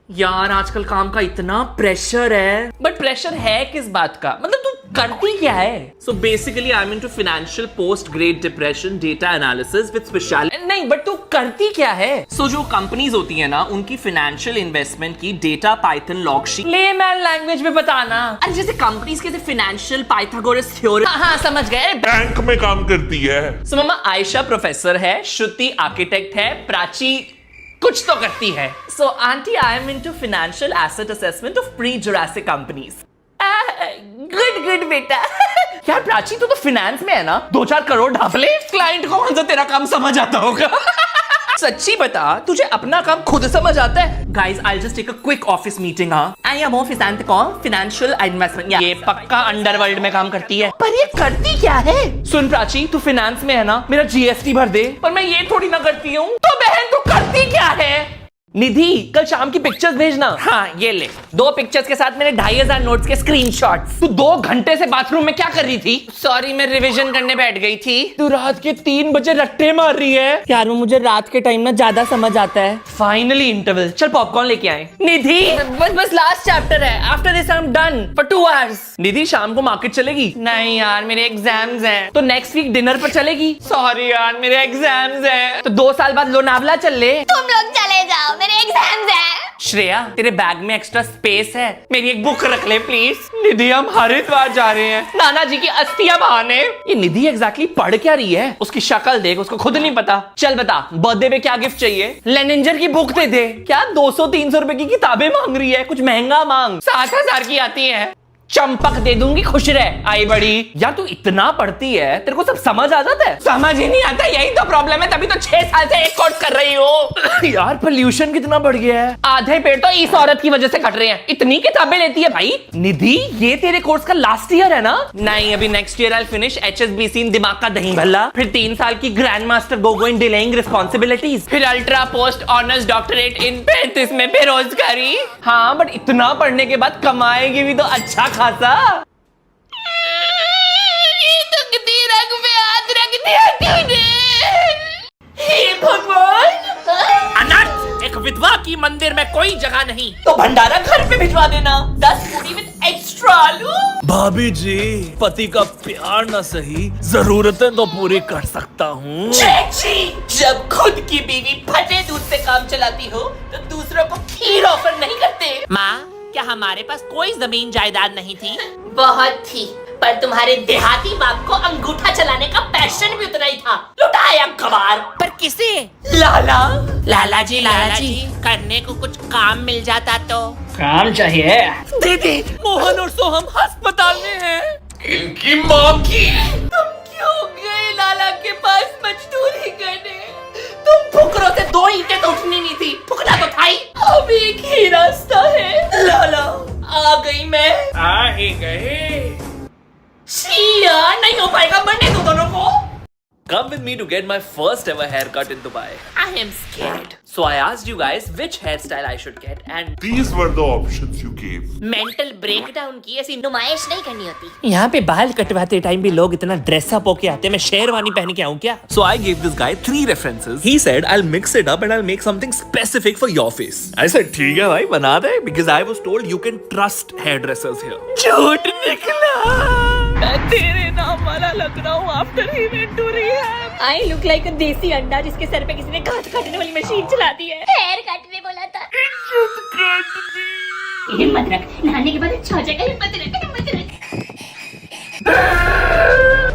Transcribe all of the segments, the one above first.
यार आजकल काम का इतना प्रेशर है। बट प्रेशर है किस बात का? मतलब तू करती क्या है? So basically I'm into financial post grade depression data analysis with specialty। नहीं, बट तू करती क्या है? So जो कंपनीज होती है ना, उनकी फाइनेंशियल इन्वेस्टमेंट की data Python log sheet. Layman language में बताना। अरे जैसे कंपनीज के फाइनेंशियल पाइथागोरस थ्योरम। हाँ समझ गए। बैंक में काम करती है। सो मम्मा आयशा प्रोफेसर है, श्रुति आर्किटेक्ट है, प्राची कुछ तो करती है। So auntie I am into financial asset assessment of pre-Jurassic companies। Good बेटा। यार प्राची तू तो फाइनेंस में है ना, 2-4 करोड़ ढाप ले। क्लाइंट को कौन सा तेरा काम समझ आता होगा? सच्ची बता, तुझे अपना काम खुद समझ आता है? Guys, I'll just take a quick office meeting, हाँ? I am of financial investment। ये पक्का अंडरवर्ल्ड में काम करती है। पर ये करती क्या है? सुन प्राची, तू फाइनेंस में है ना, मेरा जीएसटी भर दे। पर मैं ये थोड़ी ना करती हूँ। तो बहन तू करती क्या है? निधि कल शाम की पिक्चर्स भेजना। हाँ ये ले 2 पिक्चर्स के साथ मेरे 2500 नोट्स के स्क्रीनशॉट्स। तू 2 घंटे से बाथरूम में क्या कर रही थी? सॉरी मैं रिवीजन करने बैठ गई थी। तू रात के 3 बजे रट्टे मार रही है। यार वो मुझे रात के टाइम ना ज्यादा समझ आता है। Finally interval. चल पॉपकॉर्न लेके आए। निधि बस लास्ट चैप्टर है, after this I am done for 2 hours. Nidhi शाम को मार्केट चलेगी? नहीं यार मेरे एग्जाम्स हैं। तो नेक्स्ट वीक डिनर पर चलेगी? सॉरी यार मेरे एग्जाम्स हैं। तो 2 साल बाद लोनावला चल ले। तुम लोग चले जाओ, मेरे एग्जाम्स हैं। श्रेया तेरे बैग में एक्स्ट्रा स्पेस है, मेरी एक बुक रख ले प्लीज। निधि हम हरिद्वार जा रहे हैं, नाना जी की अस्थियां बहाने। ये निधि एग्जैक्टली पढ़ क्या रही है? उसकी शक्ल देख, उसको खुद नहीं पता। चल बता, बर्थडे में क्या गिफ्ट चाहिए? लेनेंजर की बुक दे दे। क्या 200-300 रुपए की किताबें मांग रही है? कुछ महंगा मांग। 60,000 की आती है। चंपक दे दूंगी, खुश रह। आई बड़ी। यार तू इतना पढ़ती है, तेरे को सब समझ आ जाता है? समझ ही नहीं आता, यही तो प्रॉब्लम है। तभी तो 6 साल से एक कोर्स कर रही हो। यार पोल्यूशन कितना बढ़ गया है। आधे पेड़ तो इस औरत की वजह से कट रहे हैं। इतनी किताबें लेती है भाई। निधि ये तेरे कोर्स का लास्ट ईयर है ना? नहीं अभी next year I finish HSBC इन दिमाग का दही भल्ला, फिर 3 साल की ग्रैंड मास्टर गोगो इन डिलेइंग रिस्पॉन्सिबिलिटीज, फिर ultra post honours doctorate in 35 में बेरोजगारी। हाँ बट इतना पढ़ने के बाद कमाएगी भी तो अच्छा खासा। ये तो कितनी रंग में हाथ रख दिया तूने। हे भगवान, अनर्थ, एक विधवा की मंदिर में कोई जगह नहीं। तो भंडारा घर पे भिजवा देना। 10 पूरी विद एक्स्ट्रा आलू। भाभी जी, पति का प्यार न सही, जरूरतें तो पूरी कर सकता हूँ। जब खुद की बीवी फटे दूध से काम चलाती हो तो दूसरों को खीर ऑफर नहीं करते। माँ क्या हमारे पास कोई जमीन जायदाद नहीं थी? बहुत थी, पर तुम्हारे देहाती बाप को अंगूठा चलाने का पैशन भी उतना ही था। लुटाया कबार। पर किसे? लाला लाला जी करने को कुछ काम मिल जाता तो। काम चाहिए। दीदी मोहन और सोहम अस्पताल में हैं। इनकी माँ की। तुम क्यों गए लाला के पास मजदूरी करने? तुम फुकरों से 2 ईंटें तो उठनी नहीं थी, फुकना तो था ही। अब एक ही रास्ता है। लाला आ गई मैं। आ ही गए। छिया नहीं हो पाएगा, मरने दो दोनों को। Come with me to get my first ever haircut in Dubai. I am scared. So I asked you guys which hairstyle I should get and These were the options you gave. mental breakdown की ऐसी नुमाइश नहीं करनी होती। यहाँ पे बाल कटवाते टाइम भी लोग इतना ड्रेसअप होके आते हैं। मैं शेरवानी पहन के आऊँ क्या? So I gave this guy 3 references. He said I'll mix it up and I'll make something specific for your face. I said ठीक है भाई बना दे, because I was told you can trust hairdressers here. झूठ निकला। मैं तेरे नाम वाला लग रहा हूँ after he went to rehab. I look like a desi अंडा जिसके सर पे किसी ने घास काटने वाली मशीन चला दी है। हेयर काटने बोला था। हिम्मत रख, नहाने के बाद अच्छा हो जाएगा। हिम्मत रख।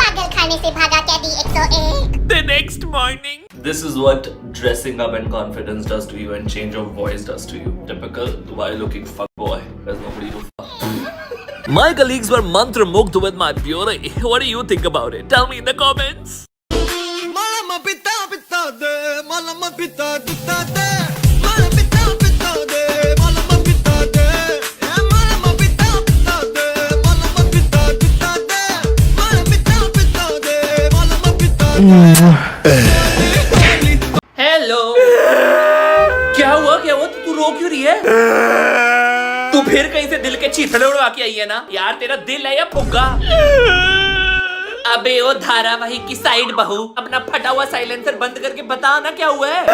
पागल खाने से भागा कैदी 101। The next morning This is what dressing up and confidence does to you and change of voice does to you. Typical Dubai looking fuckboy. There's nobody to fuck. My colleagues were mantramugd with my beauty. What do you think about it? Tell me in the comments. Hello. क्या हुआ तू रो क्यों रही है? तू फिर कहीं से दिल के चीथड़े उड़वा के आई है ना? यार तेरा दिल है या फुग्गा? अबे ओ धारावाहिक की साइड बहू, अपना फटा हुआ साइलेंसर बंद करके बता ना क्या हुआ है।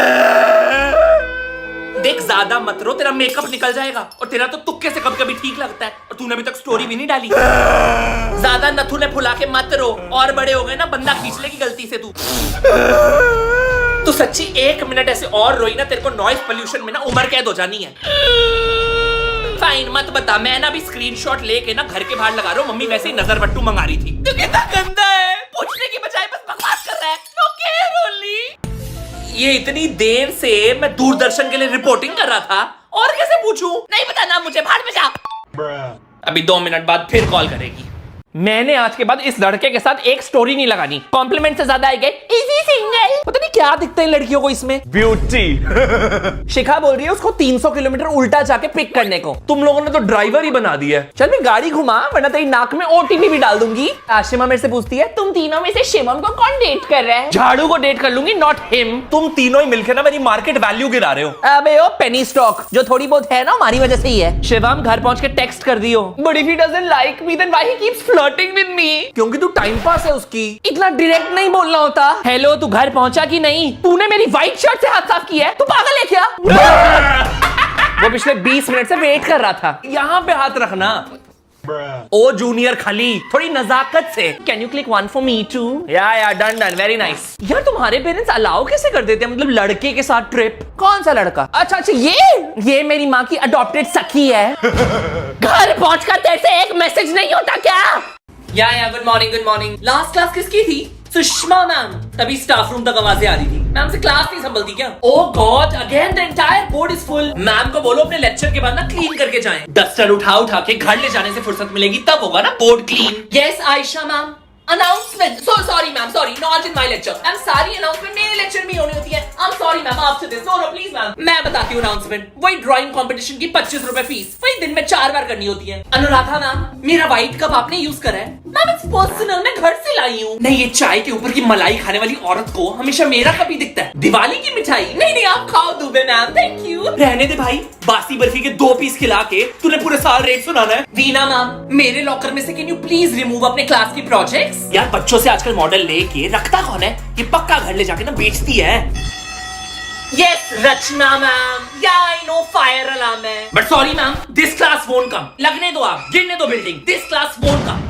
देख ज्यादा मत रो, तेरा मेकअप निकल जाएगा और तेरा तो तुक्के से कभी कभी ठीक लगता है और तूने अभी तक स्टोरी भी नहीं डाली। ज्यादा नथुने फुला के मत रो, और बड़े हो गए ना, बंदा खींच लेगी गलती से तू सच्ची 1 मिनट ऐसे और रोई ना, तेरे को नॉइज पोल्यूशन में ना उम्र कैद हो जानी है। फाइन, मत बता, मैं ना अभी स्क्रीनशॉट लेके ना घर के बाहर लगा रहा हूँ। मम्मी वैसे ही नजर बट्टू मंगा रही थी। तू कितना गंदा है, पूछने की बजाय बस बकवास कर रहा है। ओके रोली, ये इतनी देर से मैं दूरदर्शन के लिए रिपोर्टिंग कर रहा था, और कैसे पूछूं? नहीं पता ना मुझे, भाड़ में जा। अभी 2 मिनट बाद फिर कॉल करेगी। मैंने आज के बाद इस लड़के के साथ एक स्टोरी नहीं लगानी। कॉम्प्लीमेंट से ज्यादा आएगा इजी सिंगल। पता नहीं क्या दिखता है लड़कियों को इसमें। ब्यूटी। शिखा बोल रही है उसको 300 किलोमीटर उल्टा जाके पिक करने को। तुम लोगों ने तो ड्राइवर ही बना दिया है। चल मैं गाड़ी घुमा, वरना तेरी नाक में ओटीपी भी डाल दूंगी। आशिमा मेरे से पूछती है तुम तीनों में से शिवम को कौन डेट कर रहा है? झाड़ू को डेट कर लूंगी, नॉट हिम। तुम तीनों ही मिलकर ना मेरी मार्केट वैल्यू गिरा रहे हो। अबे ओ पेनी स्टॉक, जो थोड़ी बहुत है ना हमारी वजह से ही है। शिवम घर पहुंच के टेक्स्ट कर दियो, but if he doesn't like me then why he keeps flirting with me? क्योंकि तू टाइम पास है उसकी। इतना डायरेक्ट नहीं बोलना होता। हेलो, तू घर पहुंचा कि नहीं? तूने मेरी व्हाइट शर्ट से हाथ साफ किया है? तू पागल है क्या? वो पिछले 20 मिनट से वेट कर रहा था। यहाँ पे हाथ रखना। ओ जूनियर खली, थोड़ी नजाकत से। Can you click 1 for me too? Yeah done done, very nice. यार तुम्हारे पेरेंट्स अलाउ कैसे कर देते हैं, मतलब लड़के के साथ ट्रिप? कौन सा लड़का? अच्छा अच्छा, ये मेरी माँ की अडॉप्टेड सखी है। घर पहुंचकर तेरे से एक मैसेज नहीं होता क्या? या good morning good morning. Last class किसकी थी? सुषमा मैम। तभी स्टाफ रूम तक आवाजें आ रही थी। मैम से क्लास नहीं संभलती क्या? Oh God, again the entire board is full. Ma'am को बोलो अपने लेक्चर के बाद ना क्लीन करके जाएं। डस्टर उठा उठा के घर ले जाने से फुर्सत मिलेगी, तब होगा ना board clean. Yes Ayesha ma'am. Announcement. Sorry ma'am, sorry, not in my lecture. Ma'am सारी अनाउंसमेंट मेरे लेक्चर में होनी होती है। I am sorry ma'am, after this. No please ma'am. मैं बताती हूँ अनाउंसमेंट। वही ड्राइंग कंपटीशन की 25 रुपए फीस, वही दिन में 4 बार करनी होती है। अनुराधा मैम, मेरा व्हाइट कप आपने यूज करा है? मैम इट्स पर्सनल, मैं घर से लाई हूँ। नहीं, ये चाय के ऊपर की मलाई खाने वाली औरत को हमेशा मेरा कप ही दिखता है। दिवाली की मिठाई? नहीं आप खाओ दुबे मैम, थैंक यू। रहने दे भाई, बासी बर्फी के 2 पीस खिला के तूने पूरे साल रेट सुनाना है। वीना मैम, मेरे लॉकर में से कैन यू प्लीज रिमूव अपने क्लास की प्रोजेक्ट्स? यार बच्चों से आजकल मॉडल लेके रखता कौन है? ये पक्का घर ले जाके ना बेचती है। Yes Rachna ma'am, yeah I know fire alarm है, but sorry ma'am, this class won't come. लगने दो, आप गिरने दो building, this class won't come.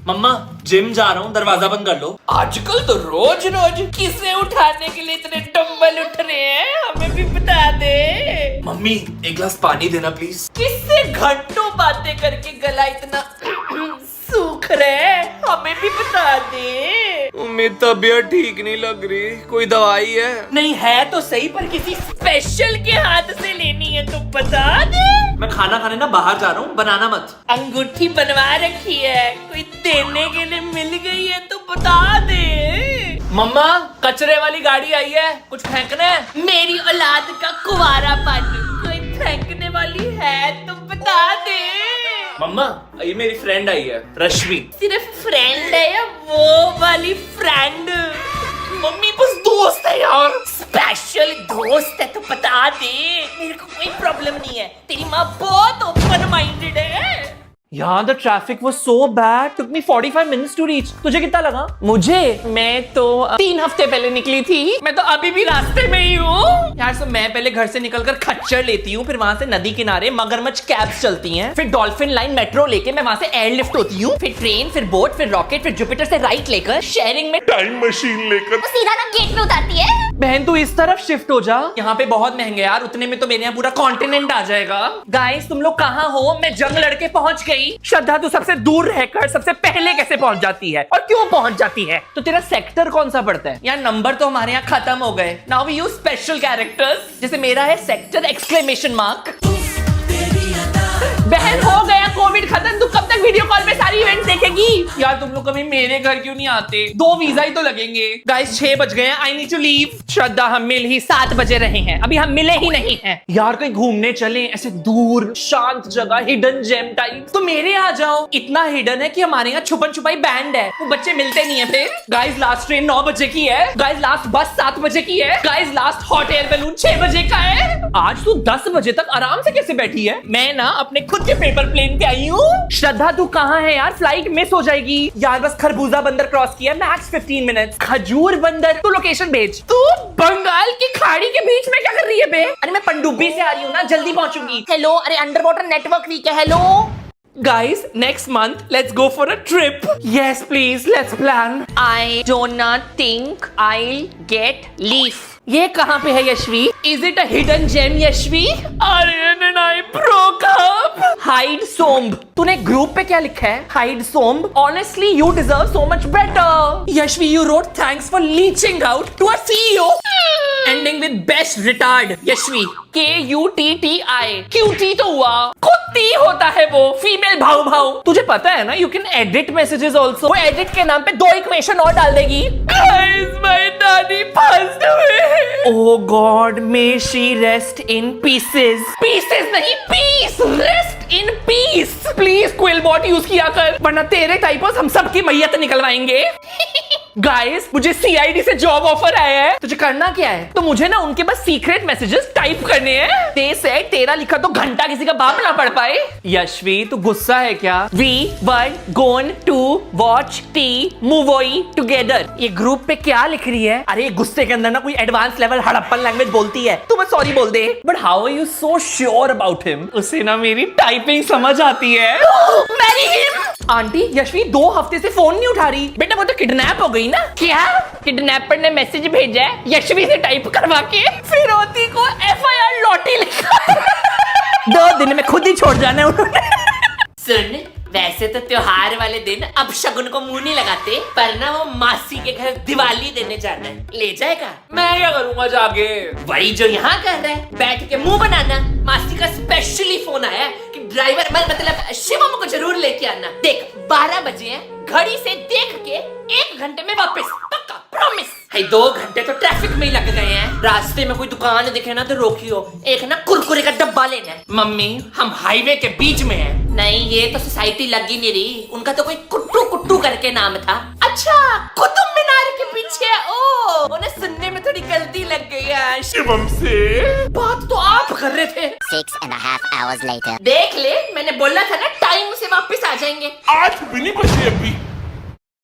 मम्मा जिम जा रहा हूँ, दरवाजा बंद कर लो। आजकल तो रोज रोज किसे उठाने के लिए इतने डंबल उठ रहे हैं, हमें भी बता दे। मम्मी 1 गिलास पानी देना प्लीज। किससे घंटों बातें करके गला इतना सूख रहा है, हमें भी बता दे। मेरी तबीयत ठीक नहीं लग रही, कोई दवाई है? नहीं है तो सही, पर किसी स्पेशल के हाथ से लेनी है तो बता दे। मैं खाना खाने ना बाहर जा रहा हूँ, बनाना मत। अंगूठी बनवा रखी है, कोई देने के लिए मिल गई है तो बता दे। मम्मा कचरे वाली गाड़ी आई है, कुछ फेंकना है? मेरी औलाद का कुंवारापन कोई फेंकने वाली है तो बता दे। मम्मा ये मेरी फ्रेंड आई है, रश्मि। सिर्फ फ्रेंड है या वो वाली फ्रेंड? मम्मी बस दोस्त है यार। स्पेशल दोस्त है तो बता दे, मेरे को कोई प्रॉब्लम नहीं है। तेरी माँ बहुत ओपन माइंडेड है। यार the traffic was so bad, took me 45 minutes to reach. तुझे कितना लगा? मैं तो 3 हफ्ते पहले निकली थी, मैं तो अभी भी रास्ते में ही हूँ। यार सो मैं पहले घर से निकलकर खच्चर लेती हूँ, फिर वहां से नदी किनारे मगरमच्छ कैब्स चलती हैं, फिर डॉल्फिन लाइन मेट्रो लेके मैं वहां से एयरलिफ्ट होती हूँ, फिर ट्रेन, फिर बोट, फिर रॉकेट, फिर जुपिटर से राइट लेकर शेयरिंग में टाइम मशीन लेकर सीधा ना गेट पे उतारती है। बहन तू इस तरफ शिफ्ट हो जा, यहाँ पे बहुत महंगे यार, उतने में तो मेरे यहाँ पूरा कॉन्टिनेंट आ जाएगा। गाइस तुम लोग कहाँ हो? मैं जंग लड़के पहुंच गई। श्रद्धा तू सबसे दूर रहकर सबसे पहले कैसे पहुंच जाती है और क्यों पहुंच जाती है? तो तेरा सेक्टर कौन सा पड़ता है? यार नंबर तो हमारे यहाँ खत्म हो गए। Now we use special characters, जैसे मेरा है सेक्टर एक्सक्लेमेशन मार्क। बहन हो गया कोविड खत्म, तू कब तक वीडियो कॉल पे सारी इवेंट्स देखेगी? यार तुम लोग कभी मेरे घर क्यों नहीं आते? 2 वीजा ही तो लगेंगे। गाइस 6 बज गए हैं, आई नीड टू लीव। श्रद्धा हम मिल ही 7 बजे रहे हैं, अभी हम मिले ही नहीं हैं। यार कहीं घूमने चलें, ऐसे दूर शांत जगह, हिडन जेम टाइप। तो मेरे आ जाओ। इतना हिडन है कि हमारे यहाँ छुपन छुपाई बैंड है, वो बच्चे मिलते नहीं है। फिर गाइस लास्ट ट्रेन 9 बजे की है, गाइस लास्ट बस 7 बजे की है, guys last hot air balloon 6 बजे का है। आज तू 10 बजे तक आराम से कैसे बैठी है? मैं ना अपने खुद के पेपर प्लेन के आई हूँ। श्रद्धा तू कहाँ है यार, फ्लाइट मिस हो जाएगी यार। बस खरबूजा बंदर क्रॉस किया, मैक्स 15 मिनट्स। खजूर बंदर, तू लोकेशन भेज। तू बंगाल की खाड़ी के बीच में क्या कर रही है बे? अरे मैं पनडुब्बी से आ रही हूँ ना, जल्दी पहुंचूंगी। हेलो, अरे अंडर वाटर नेटवर्क वीक है। Hello Guys, next month, let's go for a trip. Yes, please, let's plan. I do not think I'll get leave. ये कहाँ पे है Yashvi? Is it a hidden gem Yashvi? Aryan and I broke up. Hide Somb. तूने group पे क्या लिखा है? Hide Somb. Honestly, you deserve so much better. Yashvi, you wrote thanks for leeching out to a CEO. Ending with best retard. Yashvi, KUTTI. QT तो हुआ, कुत्ती होता है वो, फीमेल भाव भाव। तुझे पता है ना, you can edit messages also. वो edit के नाम पे 2 इक्वेशन और डाल देगी। Guys, my nanny passed away. Oh God, may she rest in pieces. Pieces नहीं, peace. Rest in peace. Please Quillbot use किया कर, वरना तेरे टाइपोस हम सबकी मैयत निकलवाएंगे। गाइस, मुझे सीआईडी से जॉब ऑफर आया है। तुझे करना क्या है? तो मुझे ना उनके बस सीक्रेट मैसेजेस टाइप करने हैं। दे से तेरा लिखा तो घंटा किसी का बाप ना पढ़ पाए। यशवी, तू गुस्सा है क्या? We were going to watch the movie together. ये ग्रुप पे क्या लिख रही है? अरे गुस्से के अंदर ना कोई एडवांस लेवल हड़प्पन लैंग्वेज बोलती है। तू बस सॉरी बोल दे। But how are you so sure about him? उसे ना मेरी टाइपिंग समझ आती है। Marry him. आंटी, यशवी 2 हफ्ते से फोन नहीं उठा रही। बेटा वो तो किडनैप हो गई ना। क्या? किडनैपर ने मैसेज भेजा है यशवी से टाइप करवा के, फिरौती को FIR लौटी लिखा। 2 दिन में खुद ही छोड़ जाना है उन्होंने। सुन, वैसे तो त्योहार वाले दिन अब शगुन को मुंह नहीं लगाते, पर ना वो मासी के घर दिवाली देने जाना है। ले जाएगा? मैं क्या करूंगा जाके? वही जो यहाँ कर रहा है, बैठ के मुंह बनाना। मासी का स्पेशली फोन आया कि ड्राइवर मतलब शिवम को जरूर लेके आना। देख 12 बजे हैं, घड़ी से देख के 1 घंटे में वापस, पक्का प्रॉमिस। 2 घंटे तो ट्रैफिक में ही लग गए हैं। रास्ते में कोई दुकान दिखे ना तो रोकियो, एक ना कुरकुरे का डब्बा लेना है। मम्मी, हम हाईवे के बीच में हैं। नहीं, ये तो सोसाइटी लगी नहीं रही। उनका तो कोई कुट्टू कुट्टू करके नाम था। अच्छा, कुतुब मीनार के पीछे। ओ, उन्हें सुनने में थोड़ी गलती लग गई है। शिवम से बात तो आप कर रहे थे। 6.5 hours later. देख ले, मैंने बोला था ना टाइम से वापस आ जाएंगे। 8 भी नहीं बजे अभी।